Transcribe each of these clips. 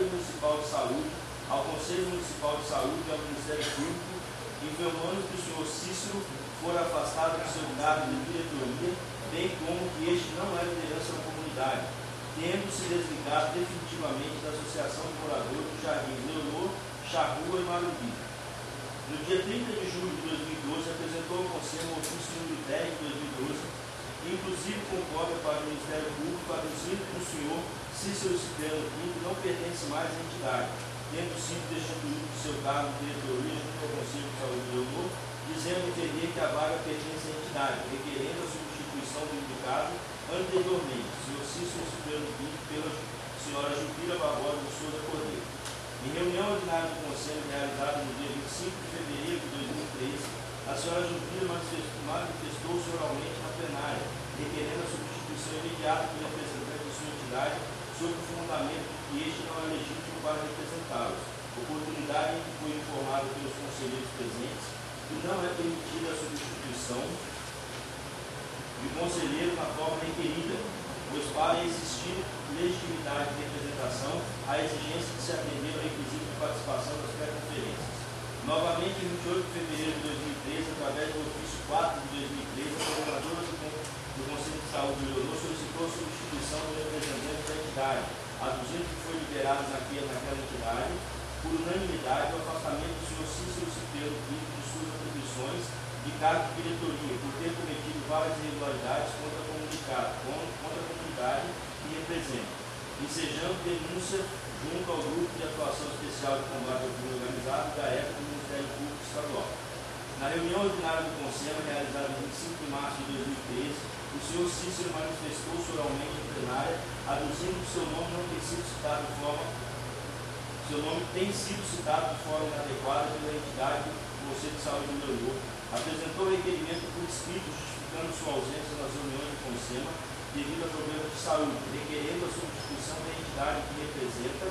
Municipal de Saúde, ao Conselho Municipal de Saúde e ao Ministério Público, informando que o senhor Cícero for afastado do seu cargo de diretoria, bem como que este não é liderança na comunidade, tendo-se desligado definitivamente da Associação de Moradores do Jardim Leonor, Charrua e Marubi. No dia 30 de julho de 2012, apresentou ao Conselho o ofício número 10 de 2012, que inclusive com cópia para o Ministério Público, aduzindo que o senhor Cícero Cipriano Pinto não pertence mais à entidade, tendo sido destituído do seu cargo de diretoria junto ao Conselho de Saúde de Leonor, dizendo entender que a vaga pertence à entidade, requerendo a substituição do indicado anteriormente, o senhor Cícero Cipriano Pinto, pela senhora Jupira Barbosa de Souza Cordeiro. Em reunião ordinária do Conselho realizada no dia 25 de fevereiro de 2013, a senhora Jupira manifestou-se oralmente na plenária, requerendo a substituição imediata do representante de sua entidade, sob o fundamento de que este não é legítimo para representá-los, oportunidade em que foi informado pelos conselheiros presentes que não é permitida a substituição de conselheiro na forma requerida, pois para existir legitimidade de representação, há exigência de se atender ao requisito de participação das pré-conferências. Novamente, em 28 de fevereiro de 2013, através do ofício 4 de 2013, a coordenadora do Conselho de Saúde de Leonor solicitou a substituição do representante da entidade, aduzindo que foi liberado naquela entidade, por unanimidade, o afastamento do senhor Cícero Cipriano Pinto de suas atribuições de cargo de diretoria, por ter cometido várias irregularidades contra a comunidade que representa, ensejando denúncia junto ao Grupo de Atuação Especial de Combate ao Crime Organizado da época do Ministério Público Estadual. Na reunião ordinária do Conselho, realizada em 25 de março de 2013, o senhor Cícero manifestou-se oralmente em plenária, aduzindo que seu nome tem sido citado de forma inadequada pela entidade do Conselho de Saúde do Leonor, apresentou o requerimento por escrito justificando sua ausência nas reuniões do Conselho devido a problemas de saúde, requerendo a substituição da entidade que representa,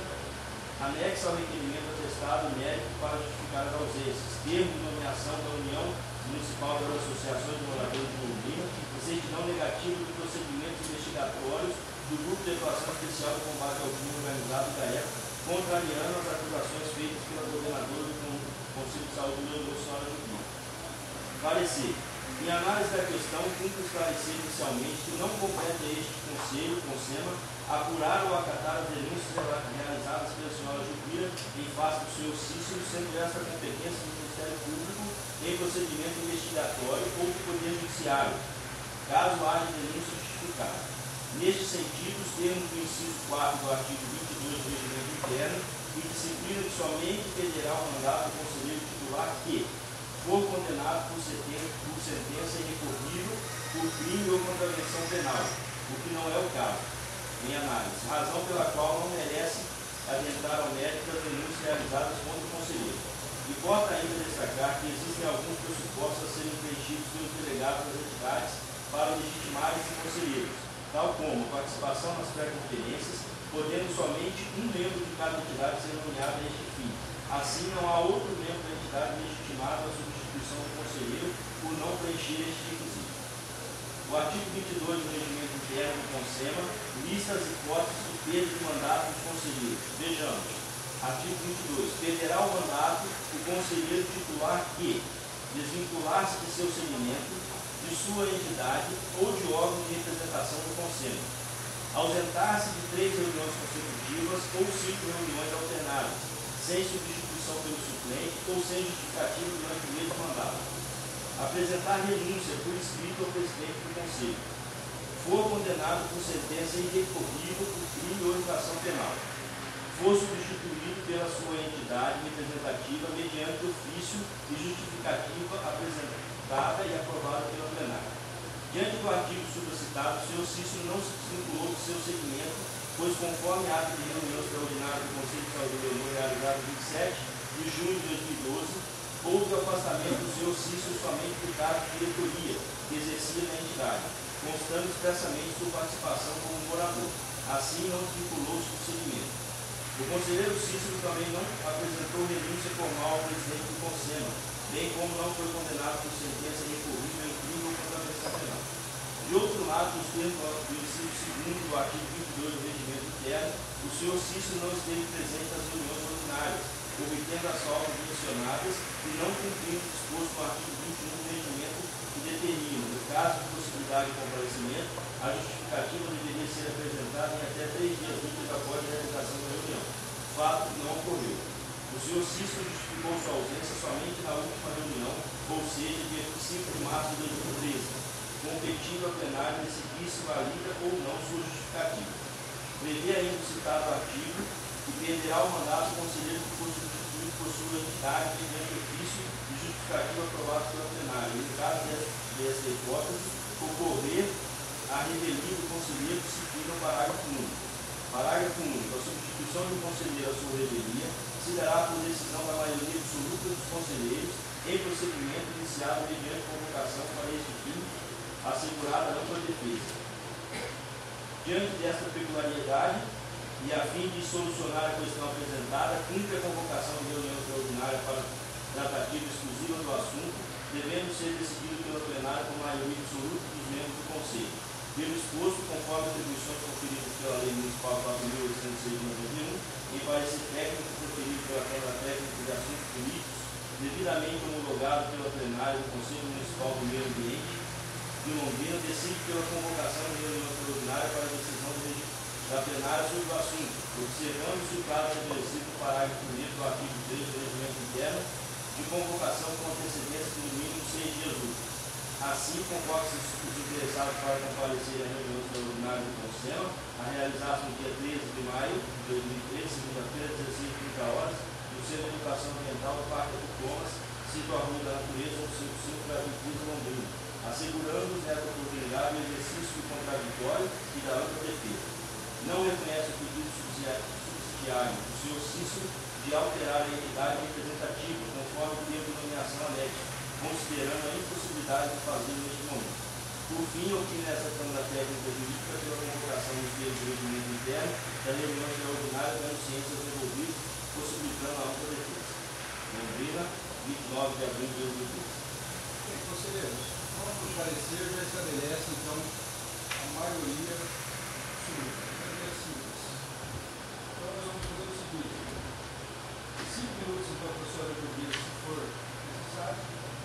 anexa ao requerimento atestado médico para justificar as ausências, termo de nomeação da União Municipal das Associações de Moradores de Londrina e certidão negativa de procedimentos investigatórios do Grupo de Atuação Especial de Combate ao Crime Organizado da época, contrariando as acusações feitas pela coordenadora do Conselho de Saúde do Leonor, senhora Jupira. Parecer. Em análise da questão, cumpre esclarecer inicialmente que não compete a este Conselho, CONSEMA, apurar ou acatar as denúncias realizadas pela senhora Jupira em face do senhor Cícero, sendo esta competência do Ministério Público em procedimento investigatório ou do Poder Judiciário, caso haja denúncia justificada. Neste sentido, os termos do inciso 4 do artigo 22 do Regimento Interno e disciplina que somente perderá o mandato do conselheiro titular que for condenado por sentença irrecorrível por crime ou contravenção penal, o que não é o caso, em análise, razão pela qual não merece adentrar ao mérito das denúncias realizadas contra o conselheiro. Importa ainda destacar que existem alguns pressupostos a serem preenchidos pelos delegados das entidades para legitimar esses conselheiros, tal como a participação nas pré-conferências, podendo somente um membro de cada entidade ser nomeado a este fim. Assim, não há outro membro da entidade legitimado à substituição do conselheiro por não preencher este requisito. O artigo 22 do Regimento Interno do CONSEMA lista as hipóteses de perda de mandato dos conselheiros. Vejamos. Artigo 22. Perderá o mandato o conselheiro titular que desvincular-se de seu segmento, de sua entidade ou de órgão de representação do Conselho. Ausentar-se de 3 reuniões consecutivas ou 5 reuniões alternadas, sem substituição pelo suplente ou sem justificativa durante o mesmo mandato. Apresentar renúncia por escrito ao presidente do Conselho. For condenado por sentença irrecorrível por crime ou infração penal. For substituído pela sua entidade representativa mediante ofício e justificativa apresentada e aprovada pela plenária. Diante do artigo supracitado, o senhor Cícero não se desvinculou do seu segmento, pois conforme a ata de reunião extraordinária do Conselho de Saúde do Leonor realizado em 27 de junho de 2012, houve o afastamento do senhor Cícero somente do cargo de diretoria que exercia na entidade, constando expressamente sua participação como morador. Assim, não desvinculou-se do segmento. O conselheiro Cícero também não apresentou renúncia formal ao presidente do CONSEMA, bem como não foi condenado por sentença recorrível em crime ou contravenção penal. De outro lado, nos termos do inciso 2º do artigo 22 do Regimento Interno, o senhor Cícero não esteve presente nas reuniões ordinárias, obtendo as faltas mencionadas e não cumprindo o disposto no artigo 21 do Regimento, que determina, no caso de possibilidade de comparecimento, a justificativa deveria ser apresentada em até 3 dias úteis após a realização da reunião. Fato que não ocorreu. O senhor Cícero justificou sua ausência somente na última reunião, ou seja, dia 5 de março de 2013, competindo ao plenário decidir se valida ou não sua justificativa. Prevê ainda o citado artigo que perderá o mandato do conselheiro que for substituído por sua entidade mediante ofício de justificativa aprovado pelo plenário. E, no caso dessa hipótese, ocorrer a revelia do conselheiro que se fica no parágrafo único. Parágrafo único. A substituição do conselheiro à sua revelia se dará por decisão da maioria absoluta dos conselheiros em procedimento iniciado mediante convocação para este fim, assegurada a ampla defesa. Diante desta peculiaridade, e a fim de solucionar a questão apresentada, cumpre a convocação de reunião extraordinária para tratativa exclusiva do assunto, devendo ser decidido pela plenária com maioria absoluta dos membros do Conselho. Pelo exposto, conforme atribuições conferidas pela Lei Municipal 4.806 de 91, em parecer técnico proferido pela Câmara Técnica de Assuntos Políticos, devidamente homologado pela plenária do Conselho Municipal do Meio Ambiente de Londrina, decide pela convocação de reunião extraordinária para a decisão da plenária sobre o assunto, observando-se o prazo estabelecido no parágrafo 1º do artigo 3 do Regimento Interno, de convocação com antecedência de no mínimo 6 dias úteis. Assim, convoca-se os interessados para comparecer à reunião extraordinária do Conselho, a realizar-se no dia 13 de maio de 2013, segunda-feira, 16h30, no Centro de Educação Ambiental do Parque do Thomas, sítio à Rua da Natureza, no 55 da Avenida Londrina, assegurando-nos nessa oportunidade o exercício do contraditório e da ampla defesa. Não reconhece o pedido subsidiário do senhor Cícero de alterar a entidade representativa, conforme o termo de nomeação anexa, considerando a impossibilidade de fazê-lo neste momento. Por fim, opina essa Câmara Técnica Jurídica pela convocação dos termos do regimento interno da reunião extraordinária dando ciência aos envolvidos, possibilitando a ampla defesa. Londrina, 29 de abril de 2013. Conselheiros, o parecer já estabelece, então, a maioria absoluta. Então, nós vamos fazer o seguinte: 5 minutos, então, para a senhora ouvir, se for necessário,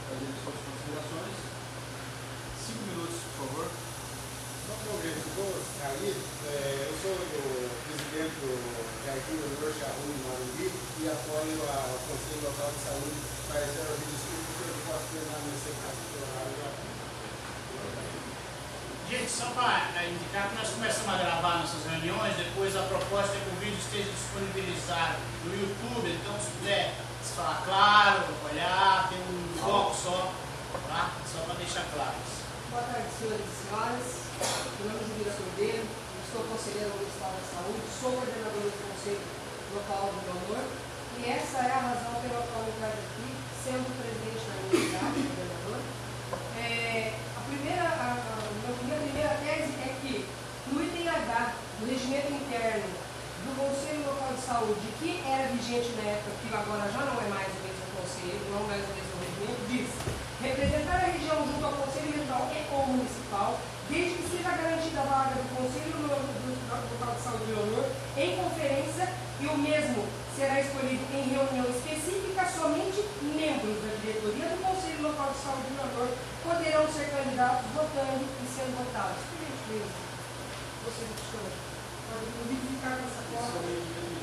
fazer suas considerações. 5 minutos, por favor. Só para ouvir, eu sou o presidente do Jardim Leonor Charrua em Marumbi e apoio o Conselho Local de Saúde para essa discussão que eu posso treinar nesse caso do horário. Gente, só para indicar que nós começamos a gravar nossas reuniões, depois a proposta é que o vídeo esteja disponibilizado no YouTube, então se puder falar claro, olhar, tem um foco só, tá? Só para deixar claro. Boa tarde, senhores e senhoras. Meu nome é Juliana Cordeiro, sou conselheira municipal da saúde, sou coordenadora do Conselho Local do Leonor e essa é a razão pela qual eu estou aqui, sendo presidente da minha unidade, coordenador. Minha primeira tese é que no item H do regimento interno do Conselho Local de Saúde, que era vigente na época, que agora já não é mais o mesmo conselho, não é mais o mesmo regimento, diz: representar a região junto ao Conselho Regional e ou municipal, desde que seja garantida a vaga do Conselho Local de Saúde de Leonor em conferência e o mesmo será escolhido em reunião específica. Somente membros da diretoria do Conselho Local de Saúde de Leonor poderão ser candidatos votando e sendo votados. Por gentileza, você pode modificar essa forma.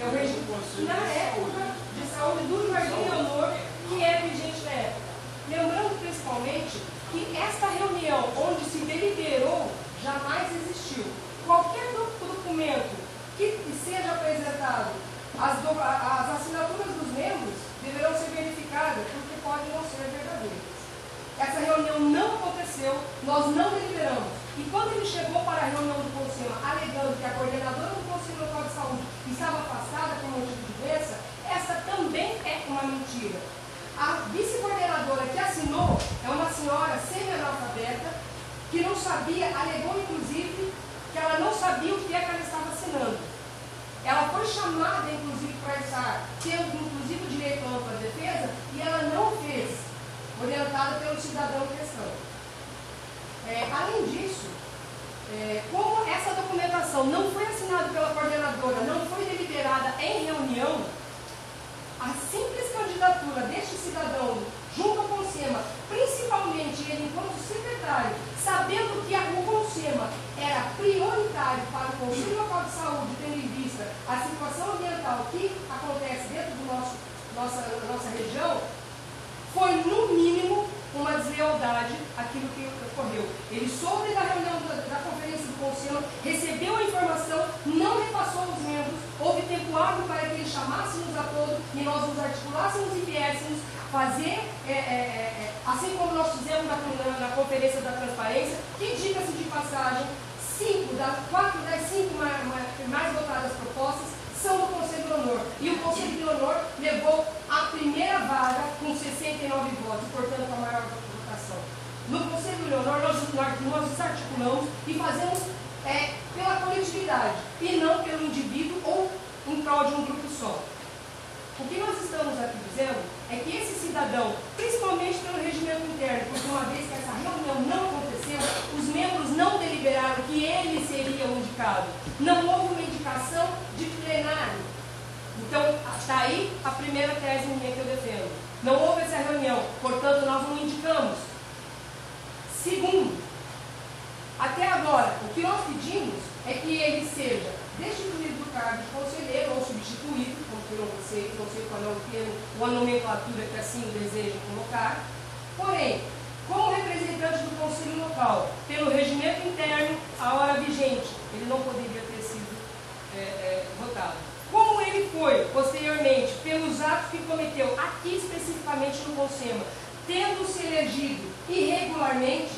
É o regime na época de saúde do Jardim Leonor, que é vigente na época. Lembrando principalmente que esta reunião onde se deliberou jamais existiu. Qualquer documento que seja apresentado, as assinaturas dos membros deverão ser verificadas, porque podem não ser verdadeiras. Essa reunião não aconteceu, nós não deliberamos. E quando ele chegou para a reunião do Conselho, alegando que a coordenadora do Conselho Local de Saúde estava afastada por motivo de doença, essa também é uma mentira. A vice-coordenadora que assinou é uma senhora semi-analfabeta, que não sabia, alegou inclusive que ela não sabia o que é que ela estava assinando. Ela foi chamada, inclusive, para estar tendo, inclusive, o direito à ampla defesa, e ela não fez, orientada pelo cidadão em questão. Além disso, como essa documentação não foi assinada pela coordenadora, não foi deliberada em reunião, a simples candidatura deste cidadão junto ao Consema, principalmente ele enquanto secretário, sabendo que o Consema era prioritário para o Conselho Local de Saúde, tendo em vista a situação ambiental que acontece dentro do nossa região, foi no mínimo uma deslealdade aquilo que ocorreu. Ele soube da reunião da conferência do Consema, recebeu a informação, não repassou aos membros, houve tempo hábil para que ele chamasse-nos a todos e nós nos articulássemos e viéssemos fazer, assim como nós fizemos na conferência da transparência, que, diga-se de passagem, 4 das 5 mais votadas propostas são do Conselho de Honor. E o Conselho de Honor levou a primeira vaga com 69 votos, portanto a maior votação. No Conselho de Honor nós nos articulamos e fazemos pela coletividade e não pelo indivíduo ou em prol de um grupo só. O que nós estamos aqui dizendo é que esse cidadão, principalmente pelo regimento interno, porque uma vez que essa reunião não aconteceu, os membros não deliberaram que ele seria o indicado. Não houve uma indicação de plenário. Então, está aí a primeira tese minha que eu defendo. Não houve essa reunião, portanto, nós não indicamos. Segundo, até agora, o que nós pedimos é que ele seja destituído do cargo de conselheiro ou substituído, como queiram vocês, não sei qual é o termo ou a nomenclatura que assim desejam colocar. Porém, como representante do Conselho Local, pelo regimento interno, a hora vigente, ele não poderia ter sido votado. Como ele foi, posteriormente, pelos atos que cometeu, aqui especificamente no Consema, tendo se elegido irregularmente,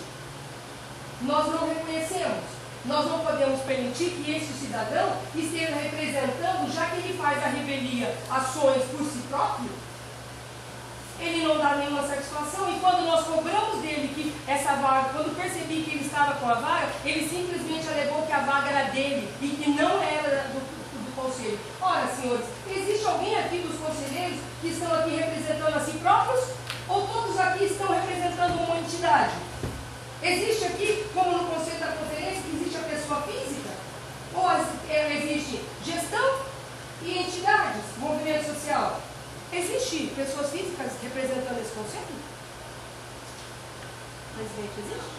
nós não reconhecemos. Nós não podemos permitir que esse cidadão esteja representando, já que ele faz a revelia, ações por si próprio, ele não dá nenhuma satisfação, e quando nós cobramos dele que essa vaga, quando percebi que ele estava com a vaga, ele simplesmente alegou que a vaga era dele e que não era do conselho. Ora, senhores, existe alguém aqui dos conselheiros que estão aqui representando a si próprios? Ou todos aqui estão representando uma entidade? Existe aqui, como no conselho da conferência, que existe a pessoa física? Ou existe gestão e entidades, movimento social? Existe pessoas físicas representando esse conselho? Presidente, existe?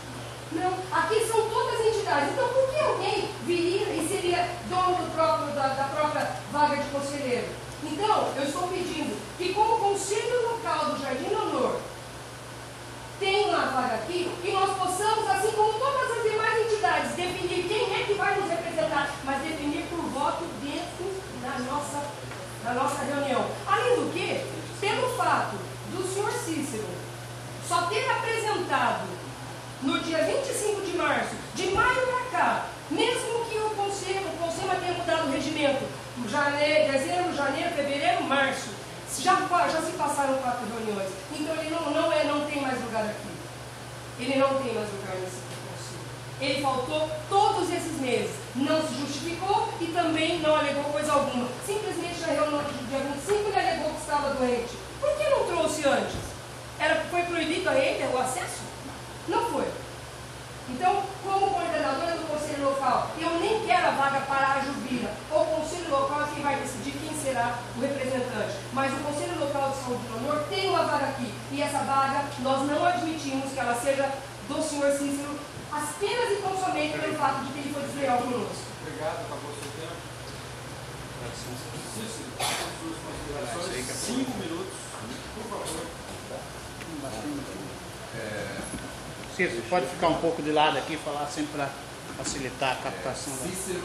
Não. Aqui são todas entidades. Então, por que alguém viria e seria dono da própria vaga de conselheiro? Então, eu estou pedindo que, como Conselho Local do Jardim do Honor, tem uma vaga aqui, que nós possamos, assim como todas as demais entidades, definir quem é que vai nos representar, mas definir por voto dentro da nossa reunião. Além do que, pelo fato do senhor Cícero só ter apresentado no dia 25 de março, de maio para cá, mesmo que o Consema tenha mudado o regimento, dezembro, janeiro, fevereiro, março, já se passaram 4 reuniões. Então ele não tem mais lugar aqui. Ele não tem mais lugar nesse conselho. Ele faltou todos esses meses. Não se justificou e também não alegou coisa alguma. Simplesmente na reunião do dia 25 ele alegou que estava doente. Por que não trouxe antes? Foi proibido a ele o acesso? Não foi. Então, como coordenadora do Conselho Local, eu nem quero a vaga para a Juvira. O Conselho Local é quem vai decidir quem será o representante. Mas o Conselho Local de Saúde do Honor tem uma vaga aqui. E essa vaga, nós não admitimos que ela seja do senhor Cícero, apenas e tão somente pelo fato de que ele foi desleal conosco. Obrigado, acabou o seu tempo. Cícero, suas considerações, 5 minutos, por favor. Cícero, pode ficar um pouco de lado aqui e falar sempre para facilitar a captação. Cícero,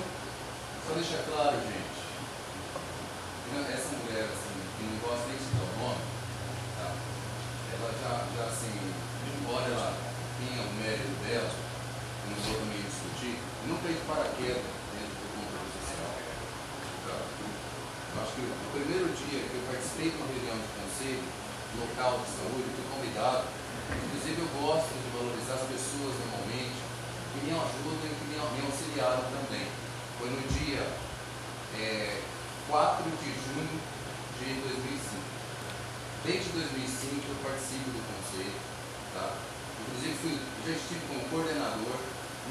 só deixar claro, gente, essa mulher, assim, que não gosta nem de dar o nome, tá? Ela já assim, embora ela tenha o mérito dela, eu não vou também discutir, não fez paraquedas dentro do controle social. Tá? Eu acho que o primeiro dia que eu participei de uma reunião de conselho local de saúde, eu fui convidado. Inclusive eu gosto de valorizar as pessoas normalmente, que me ajudam e que me auxiliaram também. Foi no dia 4 de junho de 2005. Desde 2005 eu participo do conselho, tá? Inclusive já estive como coordenador,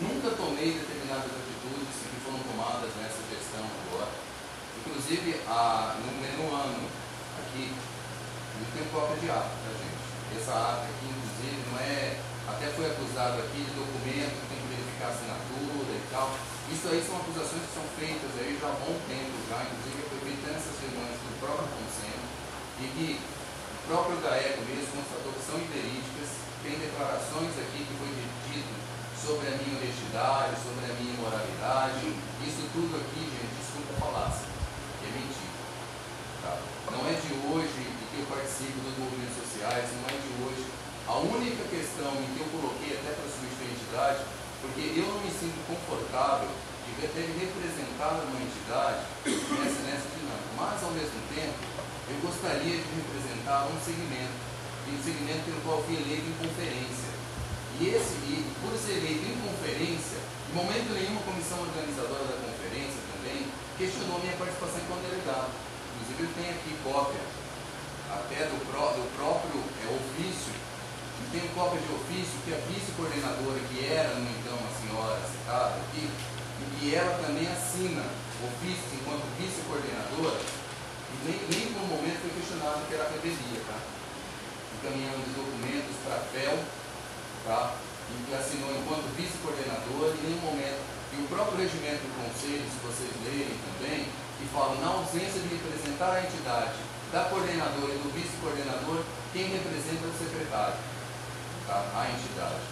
Nunca tomei determinadas atitudes que foram tomadas nessa gestão agora. Inclusive, no ano aqui, eu tenho cópia de ata, tá, gente? Essa ata aqui, inclusive, não é... Até foi acusado aqui de documento que tem que verificar a assinatura e tal. Isso aí são acusações que são feitas aí já há bom tempo, já, inclusive foi feito nessas reuniões do próprio Conselho, e que o próprio GAECO mesmo constatou que são inverídicas. Tem declarações aqui que foi dito sobre a minha honestidade, sobre a minha moralidade. Isso tudo aqui, gente, desculpa a falácia, é mentira. Tá? Não é de hoje que eu participo dos movimentos sociais, não é de hoje. A única questão em que eu coloquei até para substituir a entidade, porque eu não me sinto confortável de até representar uma entidade nessa dinâmica, mas ao mesmo tempo eu gostaria de representar um segmento pelo qual fui eleito em conferência. E por ser eleito em conferência, em momento nenhum a comissão organizadora da conferência também questionou minha participação como delegado. Inclusive eu tenho aqui cópia até do próprio ofício. Tenho cópia de ofício que a vice-coordenadora, que era, no então, a senhora citada aqui, e que ela também assina ofícios enquanto vice-coordenadora, e nem por um momento foi questionado que era revelia, tá? Encaminhando os documentos para a FEL, tá? E que assinou enquanto vice-coordenadora, e em nenhum momento, e o próprio regimento do Conselho, se vocês lerem também, que fala, na ausência de representar a entidade da coordenadora e do vice-coordenador, quem representa é o secretário. A entidade.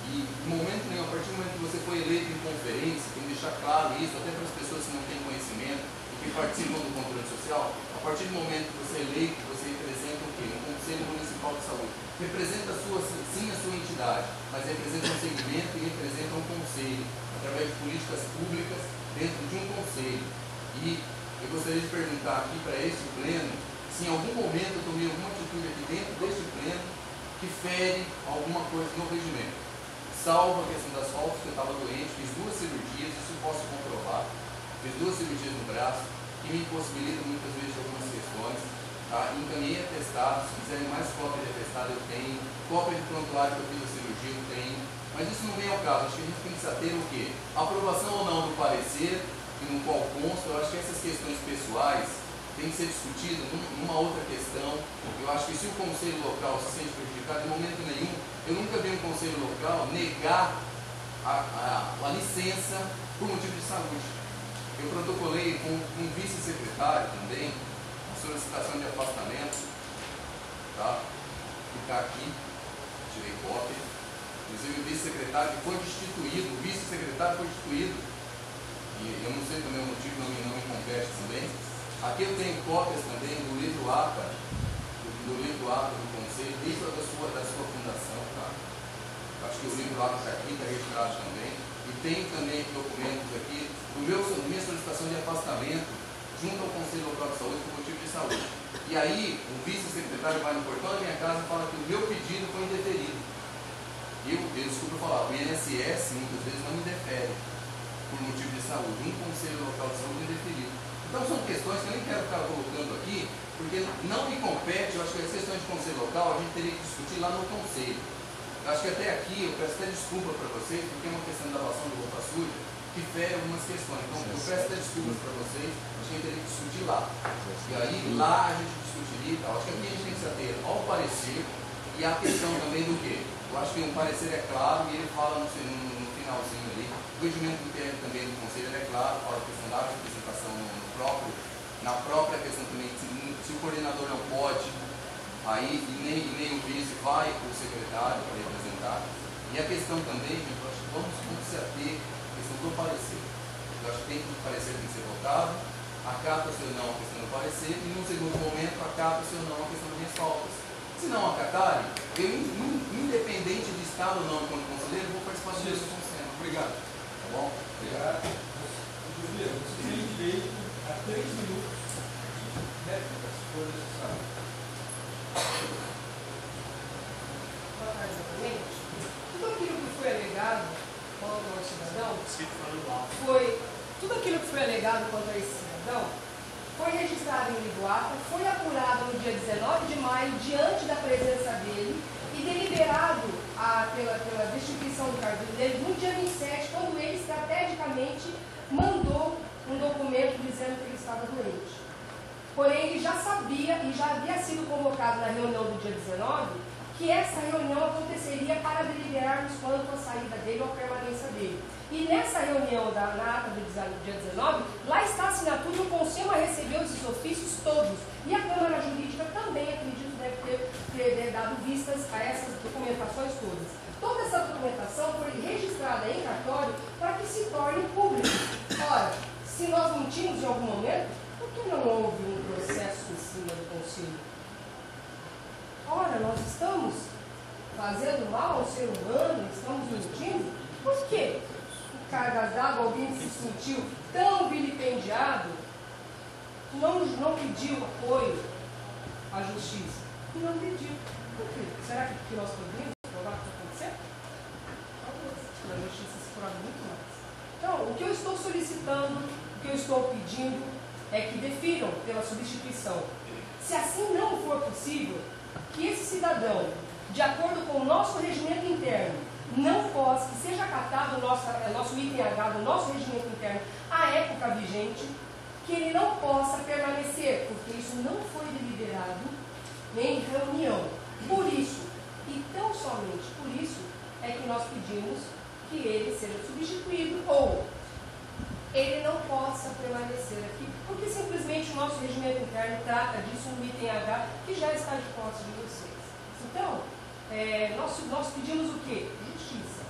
E no momento nenhum, a partir do momento que você foi eleito em conferência, tem que deixar claro isso, até para as pessoas que não têm conhecimento e que participam do controle social, a partir do momento que você é eleito, você representa o quê? Um Conselho Municipal de Saúde. Representa sim a sua entidade, mas representa um segmento e representa um conselho, através de políticas públicas dentro de um conselho. E eu gostaria de perguntar aqui para este pleno, se em algum momento eu tomei alguma atitude aqui dentro deste pleno que fere alguma coisa no regimento. Salvo a questão das faltas, que eu estava doente, fiz 2 cirurgias, isso eu posso comprovar. Fiz 2 cirurgias no braço, que me impossibilita muitas vezes de algumas questões. Tá? Encaminhei atestados, se quiserem mais cópia de atestado eu tenho, cópia de prontuário que eu fiz a cirurgia eu tenho. Mas isso não vem ao caso, acho que a gente tem que saber o quê? Aprovação ou não do parecer, no qual consta, eu acho que essas questões pessoais tem que ser discutido numa outra questão. Eu acho que se o conselho local se sente prejudicado, em momento nenhum, eu nunca vi um conselho local negar a licença por motivo de saúde. Eu protocolei com um vice-secretário também a solicitação de afastamento, tá? Ficar aqui, tirei cópia. Inclusive o vice-secretário que foi destituído, o vice-secretário foi destituído, e eu não sei também o motivo, não me compete também. Aqui eu tenho cópias também do livro ATA, do Conselho, desde da sua fundação, tá? Acho que o livro ATA está aqui, está registrado também. E tem também documentos aqui da minha solicitação de afastamento junto ao Conselho Local de Saúde por motivo de saúde. E aí, o vice-secretário vai no portão da minha casa e fala que o meu pedido foi indeferido. Desculpa falar, o INSS muitas vezes não me defere por motivo de saúde. Um Conselho Local de Saúde indeferido. Então são questões que eu nem quero ficar colocando aqui, porque não me compete. Eu acho que as questões de conselho local a gente teria que discutir lá no conselho. Eu acho que até aqui eu peço até desculpa para vocês, porque é uma questão da lavação de roupa suja que fere algumas questões. Então eu peço até desculpas para vocês, acho que a gente teria que discutir lá. E aí lá a gente discutiria e tal. Acho que aqui a gente tem que se ater ao parecer e à questão também do quê? Eu acho que um parecer é claro e ele fala no finalzinho ali. O regimento interno também do conselho é claro, fala a questão da representação na própria questão também, se o coordenador não pode, aí nem o vice vai o secretário para representar. E a questão também, gente, eu acho que vamos se ater à questão do parecer. Eu acho que o parecer tem que ser votado, acata-se ou não a questão do parecer, e num segundo momento acata-se ou não a questão das minhas faltas. Se não acatarem, eu, independente de estar ou não enquanto conselheiro, vou participar do mesmo conselho. Obrigado. Tá bom? Obrigado. Juliano, você tem direito a 3 minutos de réplica, se for necessário. Boa tarde, novamente. Tudo aquilo que foi alegado contra o cidadão foi registrado em livro ATA, foi apurado no dia 19 de maio, diante da presença dele, e deliberado a pela destituição do cargo dele no dia 27, quando ele estrategicamente mandou um documento dizendo que ele estava doente. Porém, ele já sabia e já havia sido convocado na reunião do dia 19 que essa reunião aconteceria para deliberarmos quanto à saída dele ou a permanência dele. E nessa reunião, na ata do dia 19, lá está a assinatura e o Conselho recebeu esses ofícios todos. E a Câmara Jurídica também, acredito, deve ter dado vistas a essas documentações todas. Toda essa documentação foi registrada em cartório para que se torne público. Ora, se nós mentimos em algum momento, por que não houve um processo em cima do Conselho? Ora, nós estamos fazendo mal ao ser humano, estamos mentindo. Por quê? Por cargas d'água, alguém se sentiu tão vilipendiado, não pediu apoio à justiça. Não pediu. Por quê? Será que nós podemos provar o que aconteceu? Talvez. Na justiça se prova muito mais. Então, o que eu estou solicitando, o que eu estou pedindo, é que definam pela substituição. Se assim não for possível, que esse cidadão, de acordo com o nosso regimento interno, não possa, que seja acatado o nosso item H do nosso regimento interno à época vigente, que ele não possa permanecer, porque isso não foi deliberado em reunião. Por isso, e tão somente por isso, é que nós pedimos que ele seja substituído ou ele não possa permanecer aqui, porque simplesmente o nosso regimento interno trata disso no item H, que já está de posse de vocês. Então, nós pedimos o quê? Justiça.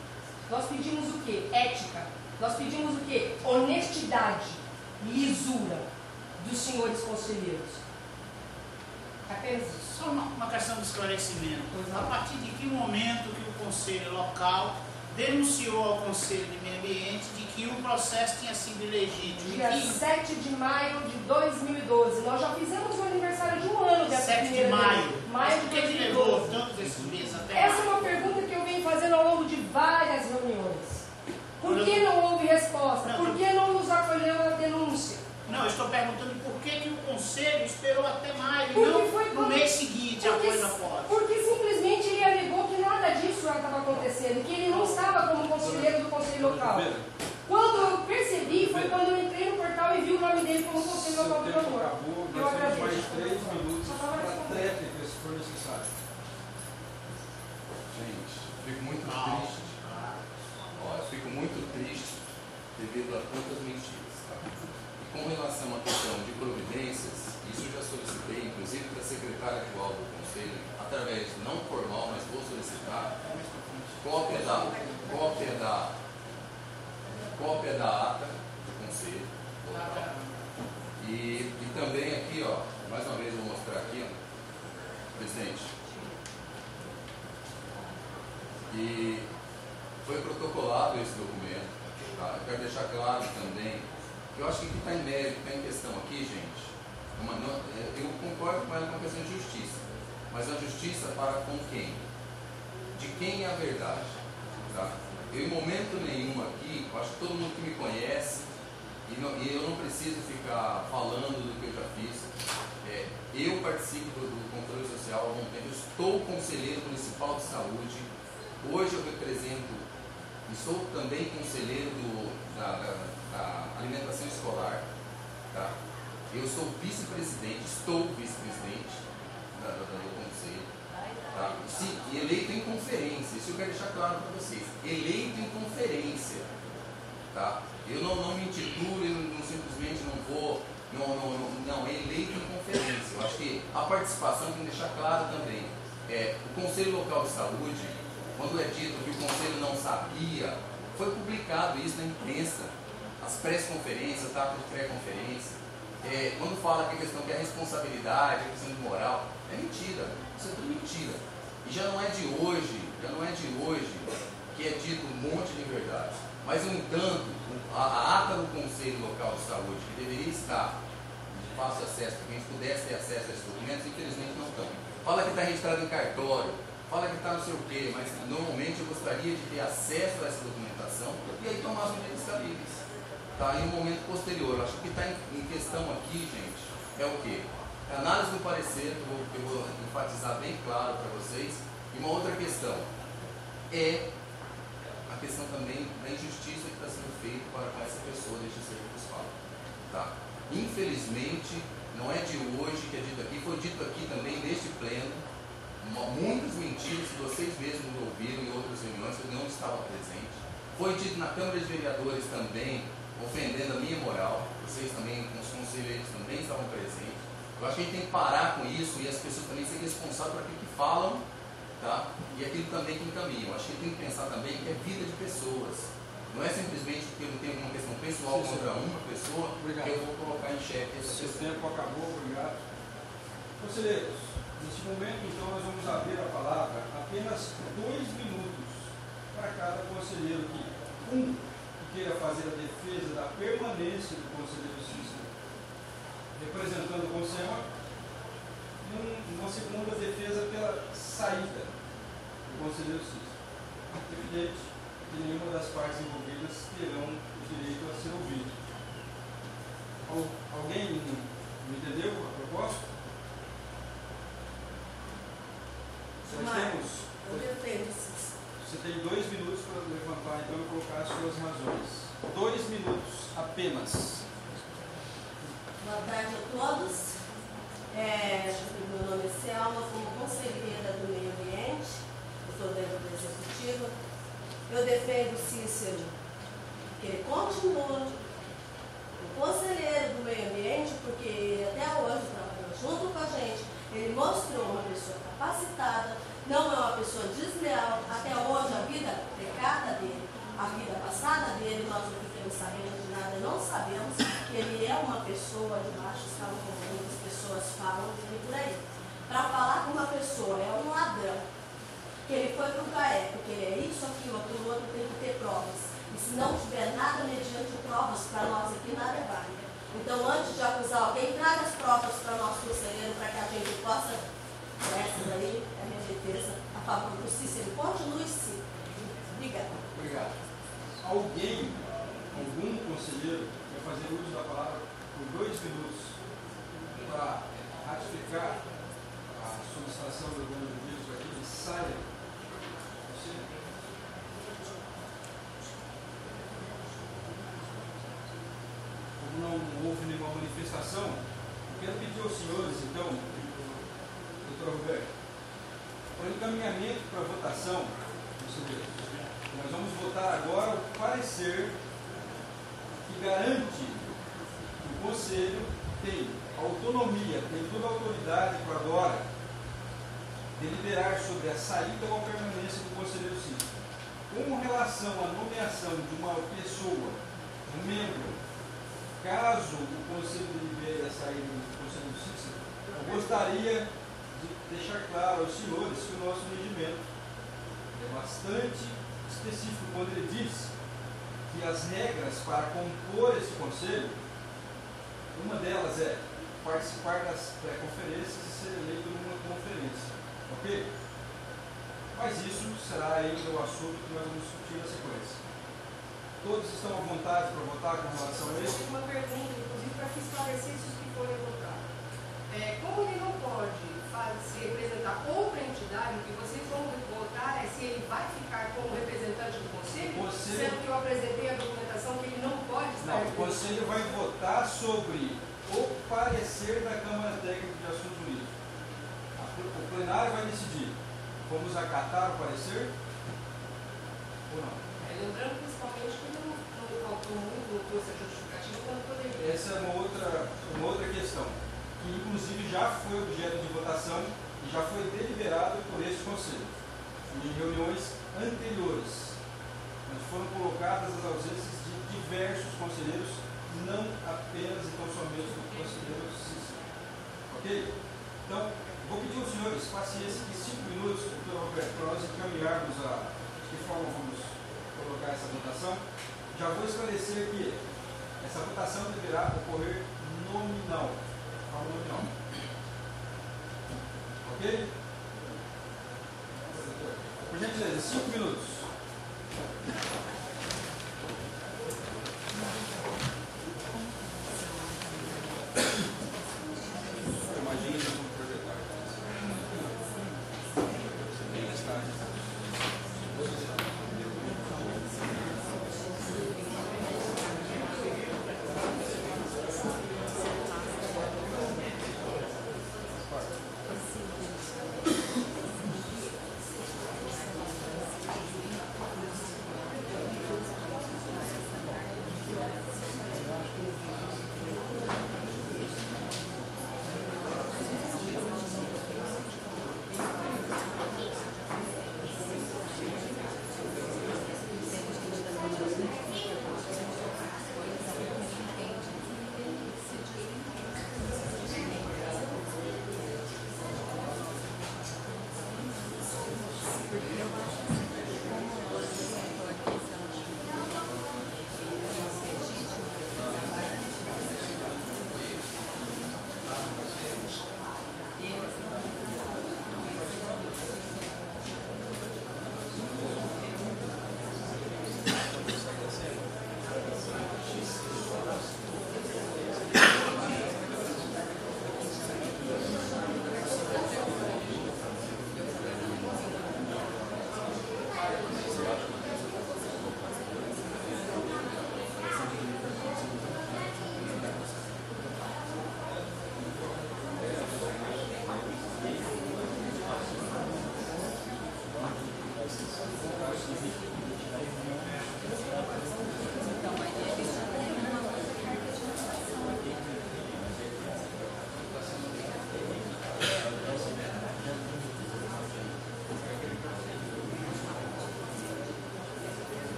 Nós pedimos o quê? Ética. Nós pedimos o quê? Honestidade, lisura dos senhores conselheiros. Apenas isso. Só uma questão de esclarecimento. A partir de que momento que o Conselho Local denunciou ao Conselho de Meio Ambiente de que o processo tinha sido ilegítimo? Dia 7 de maio de 2012. Nós já fizemos o aniversário de um ano dessa 7 de maio. Maio de Por que 2012. levou tantos esses meses até Essa é maio? uma pergunta que eu venho fazendo ao longo de várias reuniões. Por que não houve resposta? Por que não nos acolheu a denúncia? Não, eu estou perguntando por que o Conselho esperou até maio e Porque não foi no mês seguinte, após a posse. Porque simplesmente ele alegou que nada disso estava acontecendo, que ele não estava como conselheiro do Conselho Local. Quando eu percebi, foi quando eu entrei no portal e vi o nome dele como Conselho Seu Local do tempo Amor. acabou, Eu nós temos mais agradeço. 3 minutos Só tava para respondendo. tréplica, se for necessário. Gente, fico muito triste. Ó, eu fico muito triste devido a tantas mentiras. Tá? E com relação à questão de providências, isso eu já solicitei, inclusive para a secretária atual do Conselho, através não formal, mas vou solicitar cópia da ata do Conselho Local. E também aqui, ó, mais uma vez eu vou mostrar aqui, ó, presidente. E foi protocolado esse documento. Tá? Eu quero deixar claro também que eu acho que o que está em mérito, está em questão aqui, gente, eu concordo com ela com a questão de justiça, mas a justiça para com quem? De quem é a verdade? Tá? Eu, em momento nenhum aqui, eu acho que todo mundo que me conhece, e eu não preciso ficar falando do que eu já fiz, eu participo do controle social há algum tempo, eu estou conselheiro municipal de saúde, hoje eu represento e sou também conselheiro da alimentação escolar, tá? Eu sou vice-presidente, estou vice-presidente do conselho, tá? Sim, e eleito em conferência, isso eu quero deixar claro para vocês, eleito em conferência, tá? Eu não me intitulo, eu não simplesmente não vou, não, é eleito em conferência. Eu acho que a participação tem que deixar claro também. O Conselho Local de Saúde, quando é dito que o Conselho não sabia, foi publicado isso na imprensa, as pré-conferências, tá, de pré-conferência. Quando fala que a questão que é responsabilidade, a questão de moral, é mentira, isso é tudo mentira. E já não é de hoje que é dito um monte de verdade. Mas, no entanto, a ata do Conselho Local de Saúde, que deveria estar de fácil acesso, para quem pudesse ter acesso a esses documentos, infelizmente não estão. Fala que está registrado em cartório, fala que está não sei o quê, mas normalmente eu gostaria de ter acesso a essa documentação e aí tomar as medidas cabíveis. Tá? Em um momento posterior, eu acho que o que está em questão aqui, gente, é o quê? A análise do parecer, que eu vou enfatizar bem claro para vocês, e uma outra questão. é a questão também da injustiça que está sendo feita para com essa pessoa deste ser que vos fala. Tá? Infelizmente, não é de hoje que é dito aqui, foi dito aqui também neste pleno, muitas mentiras que vocês mesmos ouviram em outras reuniões que eu não estava presente. Foi dito na Câmara de Vereadores também, ofendendo a minha moral, vocês também, os conselheiros também estavam presentes. Eu acho que a gente tem que parar com isso e as pessoas também serem responsáveis por aquilo que falam, tá? E aquilo também que encaminham. Eu acho que a gente tem que pensar também que é vida de pessoas. Não é simplesmente porque eu não tenho uma questão pessoal contra uma pessoa que eu vou colocar em xeque essa Seu pessoa. tempo acabou, obrigado. Conselheiros, neste momento, então, nós vamos abrir a palavra apenas 2 minutos para cada conselheiro aqui. Um que queira fazer a defesa da permanência do conselheiro Cícero, representando o Consema, e uma segunda defesa pela saída do conselheiro Cícero. É evidente que nenhuma das partes envolvidas terão o direito a ser ouvido. Alguém entendeu a proposta? Nós temos. Eu defendo, Cícero. Você tem 2 minutos para levantar então e colocar as suas razões. 2 minutos apenas. Boa tarde a todos. Meu nome é Selma, como conselheira do meio ambiente, eu sou dentro do executivo. Eu defendo o Cícero, que ele continua o conselheiro do meio ambiente, porque ele até hoje trabalhou junto com a gente. Ele mostrou uma pessoa capacitada, não é uma pessoa desleal. Até hoje a vida precata dele, a vida passada dele, nós não ficamos sabendo de nada, não sabemos que ele é uma pessoa de baixo escalão, como muitas pessoas falam dele por aí. Para falar que uma pessoa é um ladrão, que ele foi para o CAE, porque ele é isso, aquilo, aquilo outro, tem que ter provas. E se não tiver nada mediante provas, para nós aqui nada é válido. Então, antes de acusar alguém, traga as provas para o nosso conselheiro, para que a gente possa, essas aí, é a minha defesa, a favor do Cícero. Continue sim. Obrigada. Obrigado. Algum conselheiro, quer fazer uso da palavra por 2 minutos para ratificar a solicitação do Governo de Deus para que ele saia? Como não houve nenhuma manifestação, eu quero pedir aos senhores, então, doutor Roberto, para encaminhamento para votação, nós vamos votar agora o parecer que garante que o Conselho tem autonomia, tem toda a autoridade para agora deliberar sobre a saída ou a permanência do conselheiro Cícero. Com relação à nomeação de uma pessoa, um membro, caso o Conselho delibere a saída do conselheiro Cícero, eu gostaria de deixar claro aos senhores que o nosso regimento é bastante específico quando ele diz que as regras para compor esse conselho, uma delas é participar das pré-conferências e ser eleito numa conferência. Ok? Mas isso será ainda o assunto que nós vamos discutir na sequência. Todos estão à vontade para votar com relação a isso? Uma pergunta, inclusive, para esclarecer isso que forem votar. Como ele não pode se representar outra entidade, o que vocês vão votar é se ele vai ficar como representante do conselho, sendo que eu apresentei a documentação que ele não pode estar. Não, o conselho vai votar sobre o parecer da Câmara Técnica de Assuntos Jurídicos. O plenário vai decidir, vamos acatar o parecer ou não? Lembrando principalmente que não faltou muito, não trouxe a justificativa quando poderia. Essa é uma outra questão, que inclusive já foi objeto de votação e já foi deliberado por esse Conselho, em reuniões anteriores, onde foram colocadas as ausências de diversos conselheiros, não apenas e tão somente do conselheiro Cícero. Ok? Então, vou pedir aos senhores paciência de 5 minutos, doutor Roberto, para nós encaminharmos de que forma vamos colocar essa votação. Já vou esclarecer que essa votação deverá ocorrer nominal. Nominal. Ok? Por gentileza, 5 minutos. Imagina que eu vou projetar. Bem estágio.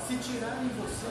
Se tirarem você,